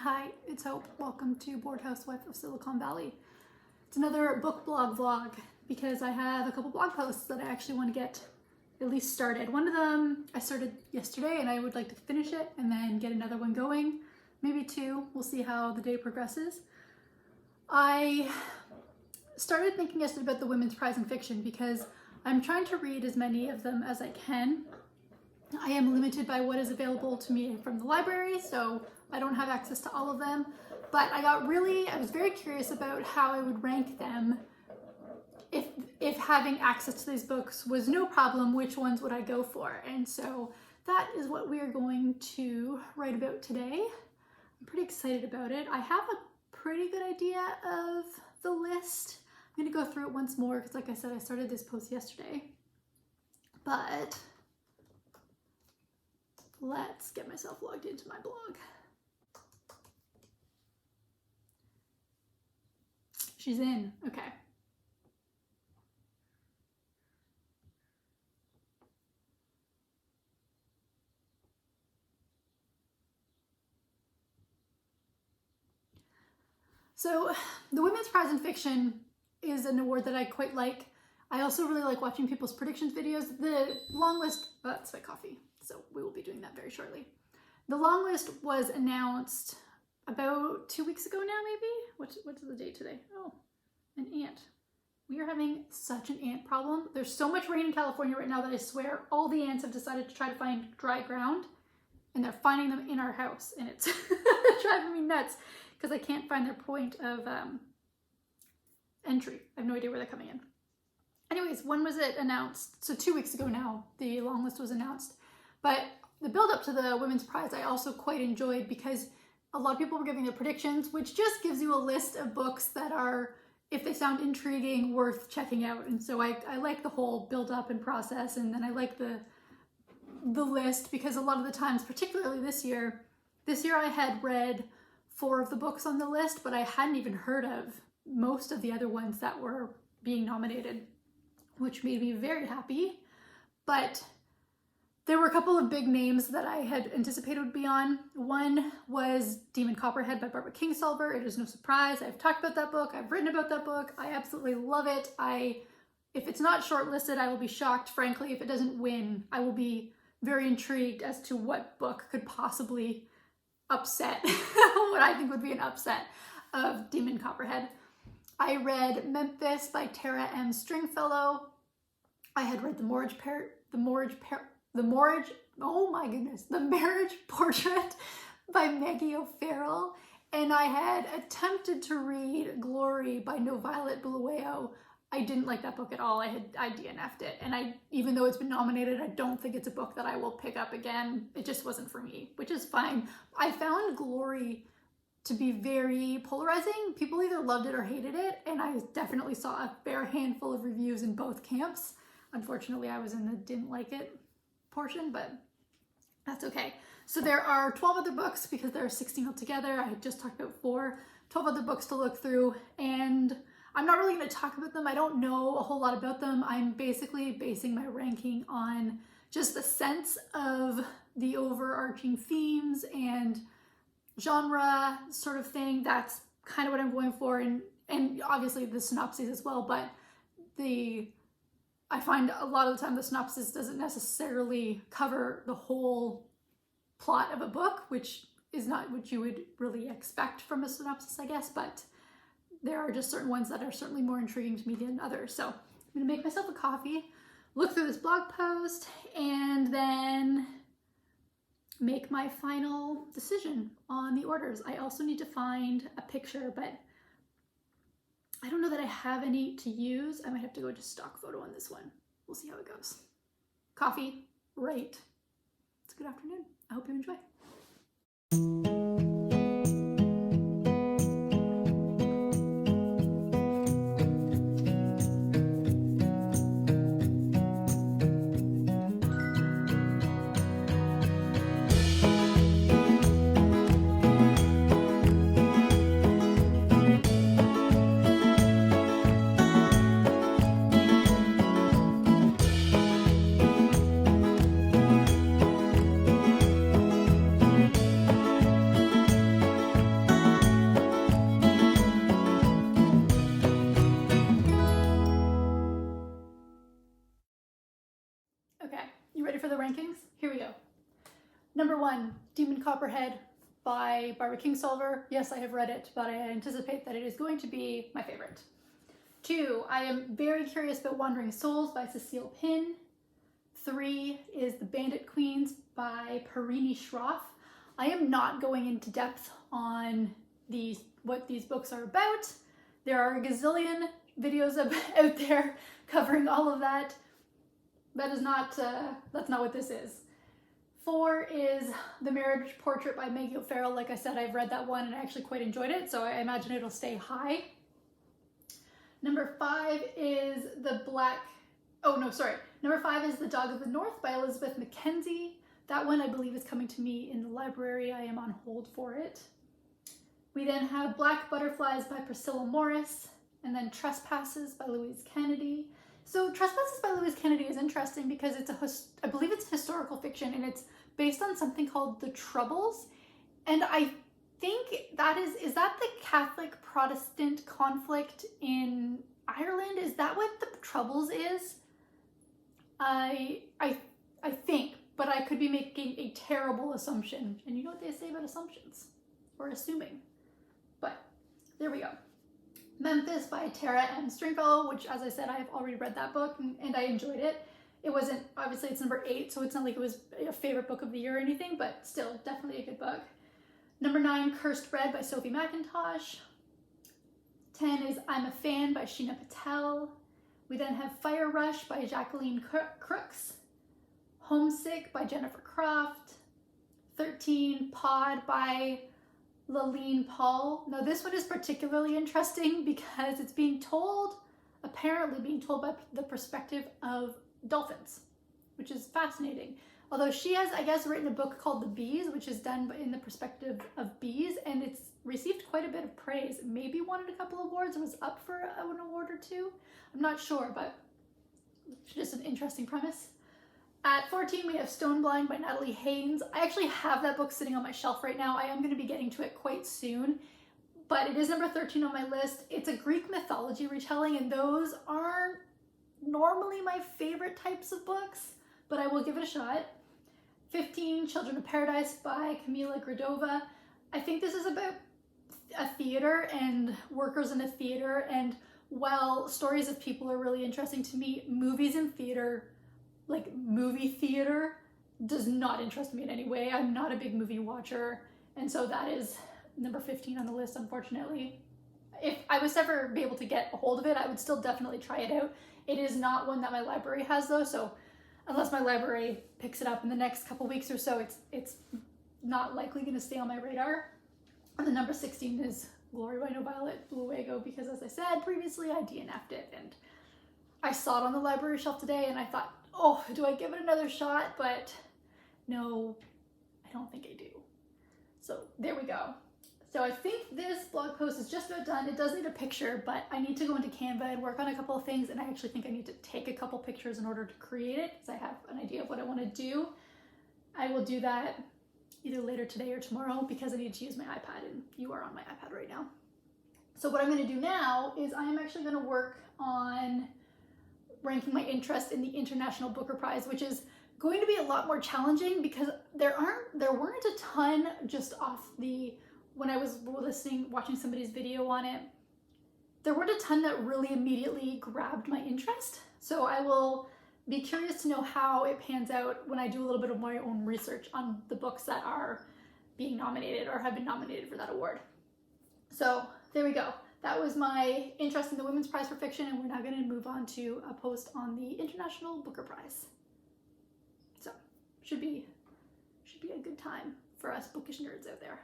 Hi, it's Hope. Welcome to Board Housewife of Silicon Valley. It's another book blog vlog because I have a couple blog posts that I actually want to get at least started. One of them I started yesterday and I would like to finish it and then get another one going. Maybe two. We'll see how the day progresses. I started thinking yesterday about the Women's Prize in Fiction because I'm trying to read as many of them as I can. I am limited by what is available to me from the library, so I don't have access to all of them, but I was very curious about how I would rank them. If having access to these books was no problem, which ones would I go for? And so that is what we are going to write about today. I'm pretty excited about it. I have a pretty good idea of the list. I'm gonna go through it once more because like I said, I started this post yesterday, but let's get myself logged into my blog. She's in, okay. So the Women's Prize in Fiction is an award that I quite like. I also really like watching people's predictions videos. The long list, that's my coffee, so we will be doing that very shortly. The long list was announced about 2 weeks ago now, maybe? What's the date today? Oh, an ant. We are having such an ant problem. There's so much rain in California right now that I swear all the ants have decided to try to find dry ground and they're finding them in our house, and it's driving me nuts because I can't find their point of entry. I have no idea where they're coming in. Anyways, when was it announced? So 2 weeks ago now, the long list was announced. But the build up to the Women's Prize I also quite enjoyed because a lot of people were giving their predictions, which just gives you a list of books that are, if they sound intriguing, worth checking out. And so I like the whole build up and process, and then I like the list because a lot of the times, particularly this year I had read 4 of the books on the list, but I hadn't even heard of most of the other ones that were being nominated, which made me very happy. But there were a couple of big names that I had anticipated would be on. One was Demon Copperhead by Barbara Kingsolver. It is no surprise. I've talked about that book. I've written about that book. I absolutely love it. If it's not shortlisted, I will be shocked. Frankly, if it doesn't win, I will be very intrigued as to what book could possibly upset what I think would be an upset of Demon Copperhead. I read Memphis by Tara M. Stringfellow. I had read The Marriage Portrait by Maggie O'Farrell, and I had attempted to read Glory by No Violet Bulueo. I didn't like that book at all. I DNF'd it, and even though it's been nominated, I don't think it's a book that I will pick up again. It just wasn't for me, which is fine. I found Glory to be very polarizing. People either loved it or hated it, and I definitely saw a fair handful of reviews in both camps. Unfortunately, I was in the didn't like it portion, but that's okay. So there are 12 other books because there are 16 altogether. I just talked about 4, 12 other books to look through, and I'm not really going to talk about them. I don't know a whole lot about them. I'm basically basing my ranking on just the sense of the overarching themes and genre sort of thing. That's kind of what I'm going for, and obviously the synopses as well, but I find a lot of the time the synopsis doesn't necessarily cover the whole plot of a book, which is not what you would really expect from a synopsis, I guess, but there are just certain ones that are certainly more intriguing to me than others. So I'm gonna make myself a coffee, look through this blog post, and then make my final decision on the orders. I also need to find a picture, but I don't know that I have any to use. I might have to go to stock photo on this one. We'll see how it goes. Coffee, right. It's a good afternoon. I hope you enjoy. Number 1, Demon Copperhead by Barbara Kingsolver. Yes, I have read it, but I anticipate that it is going to be my favorite. 2, I am very curious about Wandering Souls by Cecile Pinn. 3 is The Bandit Queens by Perini Schroff. I am not going into depth on what these books are about. There are a gazillion videos out there covering all of that. That's not what this is. 4 is The Marriage Portrait by Maggie O'Farrell. Like I said, I've read that one and I actually quite enjoyed it, so I imagine it'll stay high. Number 5 is Number 5 is The Dog of the North by Elizabeth Mackenzie. That one I believe is coming to me in the library. I am on hold for it. We then have Black Butterflies by Priscilla Morris, and then Trespasses by Louise Kennedy. So Trespasses by Louise Kennedy is interesting because I believe it's historical fiction, and it's based on something called the Troubles. And I think is that the Catholic Protestant conflict in Ireland? Is that what the Troubles is? I think, but I could be making a terrible assumption. And you know what they say about assumptions, or assuming. But there we go. Memphis by Tara M. Stringfellow, which, as I said, I've already read that book and I enjoyed it. It wasn't, obviously it's number 8, so it's not like it was a favorite book of the year or anything, but still, definitely a good book. Number 9, Cursed Bread by Sophie McIntosh. 10 is I'm a Fan by Sheena Patel. We then have Fire Rush by Jacqueline Crooks. Homesick by Jennifer Croft. 13, Pod by Laline Paul. Now this one is particularly interesting because it's apparently being told by the perspective of dolphins, which is fascinating. Although she has, I guess, written a book called The Bees, which is done in the perspective of bees, and it's received quite a bit of praise. Maybe won a couple of awards, or was up for an award or two. I'm not sure, but just an interesting premise. At 14, we have Stoneblind by Natalie Haynes. I actually have that book sitting on my shelf right now. I am going to be getting to it quite soon, but it is number 13 on my list. It's a Greek mythology retelling, and those aren't normally my favorite types of books, but I will give it a shot. 15, Children of Paradise by Kamila Gradova. I think this is about a theater and workers in a theater, and while stories of people are really interesting to me, movies and theater, like movie theater, does not interest me in any way. I'm not a big movie watcher, and so that is number 15 on the list, unfortunately. If I was to ever be able to get a hold of it, I would still definitely try it out. It is not one that my library has though, so unless my library picks it up in the next couple weeks or so, it's not likely going to stay on my radar. And the number 16 is Glory by No Violet Bluego, because as I said previously, I DNF'd it, and I saw it on the library shelf today, and I thought, oh, do I give it another shot? But no, I don't think I do. So there we go. So I think this blog post is just about done. It does need a picture, but I need to go into Canva and work on a couple of things, and I actually think I need to take a couple pictures in order to create it, because I have an idea of what I want to do. I will do that either later today or tomorrow, because I need to use my iPad, and you are on my iPad right now. So what I'm going to do now is I am actually going to work on ranking my interest in the International Booker Prize, which is going to be a lot more challenging because there weren't a ton just off when I was watching somebody's video on it, there weren't a ton that really immediately grabbed my interest. So I will be curious to know how it pans out when I do a little bit of my own research on the books that are being nominated or have been nominated for that award. So there we go. That was my interest in the Women's Prize for Fiction, and we're now going to move on to a post on the International Booker Prize. So should be a good time for us bookish nerds out there.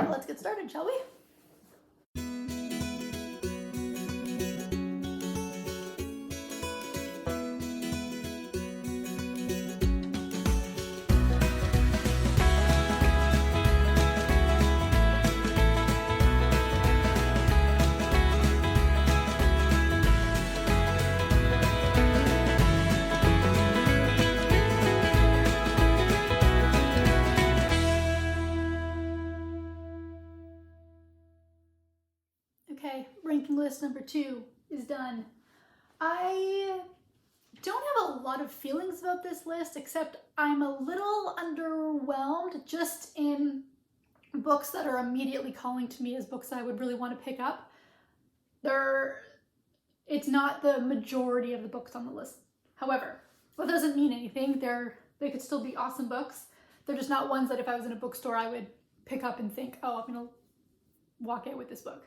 Let's get started, shall we? Okay, ranking list number 2 is done. I don't have a lot of feelings about this list, except I'm a little underwhelmed just in books that are immediately calling to me as books I would really want to pick up. It's not the majority of the books on the list. However, that doesn't mean anything. They could still be awesome books. They're just not ones that if I was in a bookstore, I would pick up and think, oh, I'm gonna walk out with this book.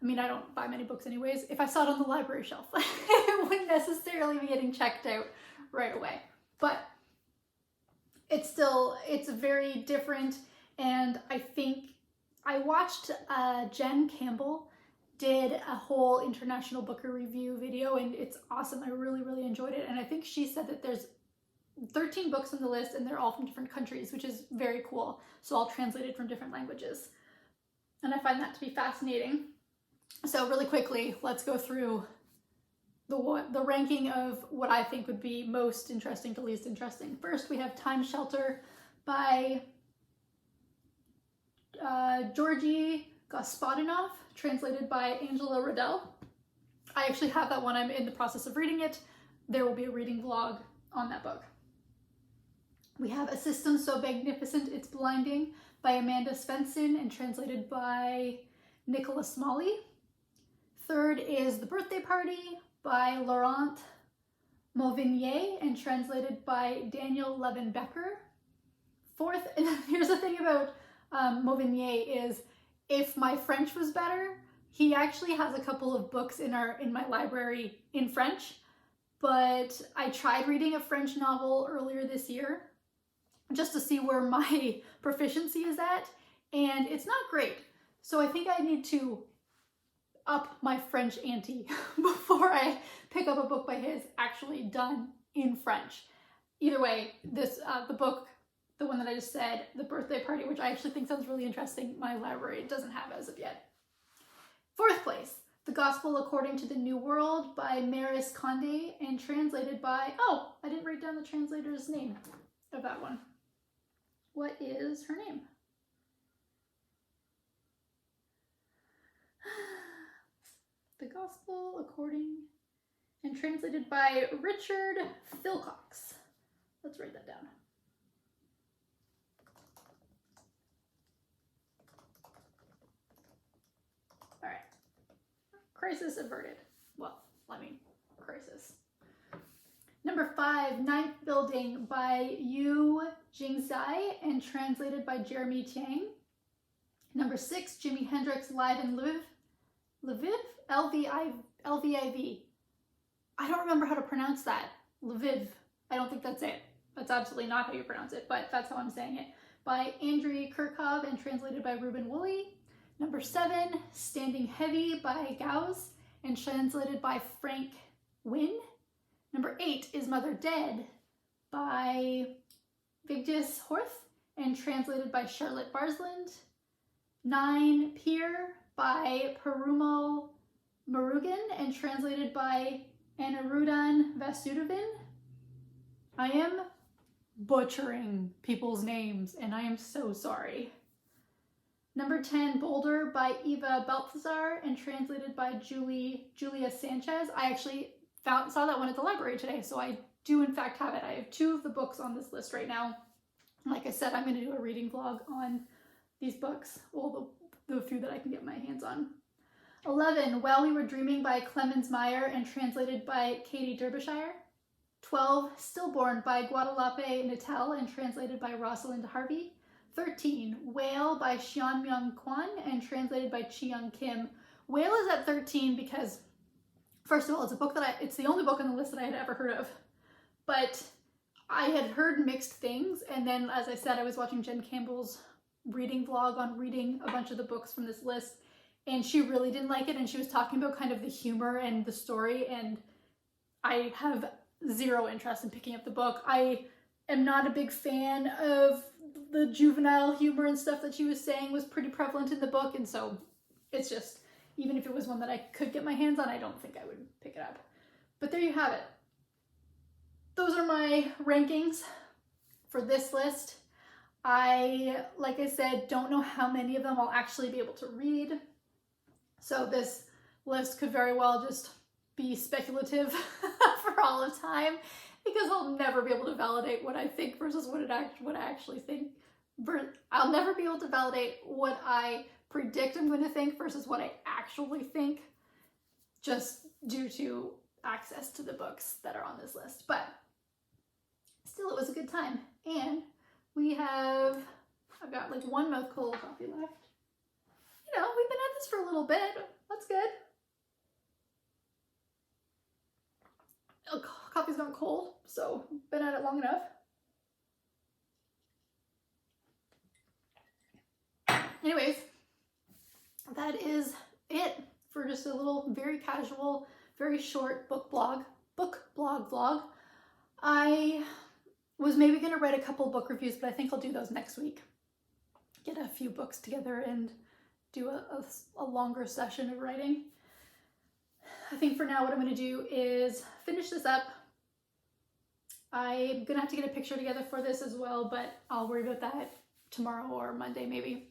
I mean, I don't buy many books anyways. If I saw it on the library shelf, it wouldn't necessarily be getting checked out right away. But it's very different. And I think I watched Jen Campbell did a whole International Booker Review video, and it's awesome. I really, really enjoyed it. And I think she said that there's 13 books on the list and they're all from different countries, which is very cool. So all translated from different languages. And I find that to be fascinating. So really quickly, let's go through the ranking of what I think would be most interesting to least interesting. First, we have Time Shelter by Georgi Gospodinov, translated by Angela Riddell. I actually have that one. I'm in the process of reading it. There will be a reading vlog on that book. We have A System So Magnificent It's Blinding by Amanda Svensson and translated by Nicola Smalley. Third is The Birthday Party by Laurent Mauvignier and translated by Daniel Levin Becker. Fourth, and here's the thing about Mauvignier is, if my French was better, he actually has a couple of books in my library in French, but I tried reading a French novel earlier this year just to see where my proficiency is at, and it's not great. So I think I need to up my French ante before I pick up a book by his actually done in French. Either way, the book, the one that I just said, The Birthday Party, which I actually think sounds really interesting, my library doesn't have as of yet. Fourth place, The Gospel According to the New World by Maris Condé and translated by, oh, I didn't write down the translator's name of that one. What is her name? The Gospel According and translated by Richard Philcox. Let's write that down. All right. Crisis averted. Well, crisis. Number 5, Ninth Building by Yu Jingzai and translated by Jeremy Tiang. Number 6, Jimi Hendrix Live in Lviv? Lviv. I don't remember how to pronounce that. Lviv. I don't think that's it. That's absolutely not how you pronounce it, but that's how I'm saying it. By Andrei Kirkov and translated by Ruben Woolley. Number 7, Standing Heavy by Gauss and translated by Frank Wynne. Number 8 is Mother Dead by Vigdis Horth and translated by Charlotte Barsland. 9, Pier by Perumal Murugan and translated by Anirudhan Vasudevin. I am butchering people's names and I am so sorry. Number 10, Boulder by Eva Balthazar and translated by Julia Sanchez. I actually saw that one at the library today, so I do in fact have it. I have 2 of the books on this list right now. Like I said, I'm going to do a reading vlog on these books, well, the few that I can get my hands on. 11, While We Were Dreaming by Clemens Meyer and translated by Katie Derbyshire. 12, Stillborn by Guadalupe Natal and translated by Rosalind Harvey. 13, Whale by Xian Myung Kwan and translated by Chi-Young Kim. Whale is at 13 because, first of all, it's the only book on the list that I had ever heard of. But I had heard mixed things, and then, as I said, I was watching Jen Campbell's reading vlog on reading a bunch of the books from this list, and she really didn't like it, and she was talking about kind of the humor and the story, and I have zero interest in picking up the book. I am not a big fan of the juvenile humor and stuff that she was saying was pretty prevalent in the book, and so it's just, even if it was one that I could get my hands on, I don't think I would pick it up. But there you have it. Those are my rankings for this list. I, like I said, don't know how many of them I'll actually be able to read. So this list could very well just be speculative for all of time, because I'll never be able to validate what I think versus what I actually think. I'll never be able to validate what I predict I'm going to think versus what I actually think, just due to access to the books that are on this list. But still, it was a good time. And I've got like one mouthful of coffee left. You know, we've been at this for a little bit. That's good. Oh, coffee's not cold, so been at it long enough. Anyways, that is it for just a little very casual, very short book blog vlog. I was maybe going to write a couple book reviews, but I think I'll do those next week. Get a few books together and do a longer session of writing. I think for now what I'm going to do is finish this up. I'm going to have to get a picture together for this as well, but I'll worry about that tomorrow or Monday maybe.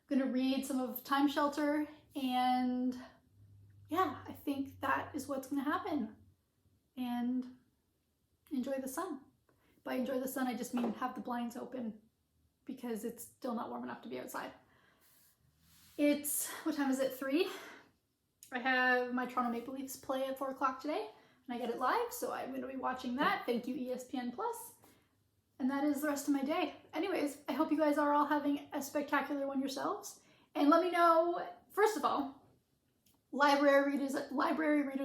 I'm going to read some of Time Shelter, and yeah, I think that is what's going to happen. And enjoy the sun. By enjoy the sun, I just mean have the blinds open, because it's still not warm enough to be outside. What time is it? 3? I have my Toronto Maple Leafs play at 4 o'clock today, and I get it live, so I'm going to be watching that. Thank you, ESPN+. And that is the rest of my day. Anyways, I hope you guys are all having a spectacular one yourselves. And let me know, first of all, library readers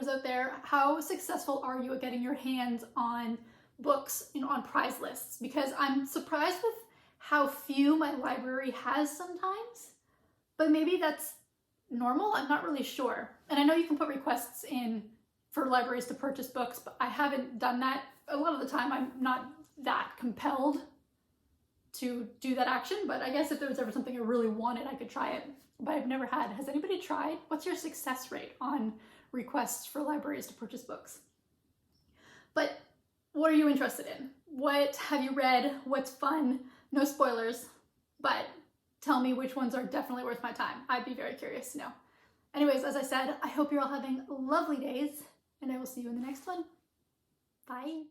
out there, how successful are you at getting your hands on books, on prize lists? Because I'm surprised with how few my library has sometimes, but maybe that's normal. I'm not really sure. And I know you can put requests in for libraries to purchase books, but I haven't done that. A lot of the time I'm not that compelled to do that action, but I guess if there was ever something I really wanted, I could try it. But I've never had. Has anybody tried? What's your success rate on requests for libraries to purchase books? But what are you interested in? What have you read? What's fun? No spoilers, but tell me which ones are definitely worth my time. I'd be very curious to know. Anyways, as I said, I hope you're all having lovely days, and I will see you in the next one. Bye.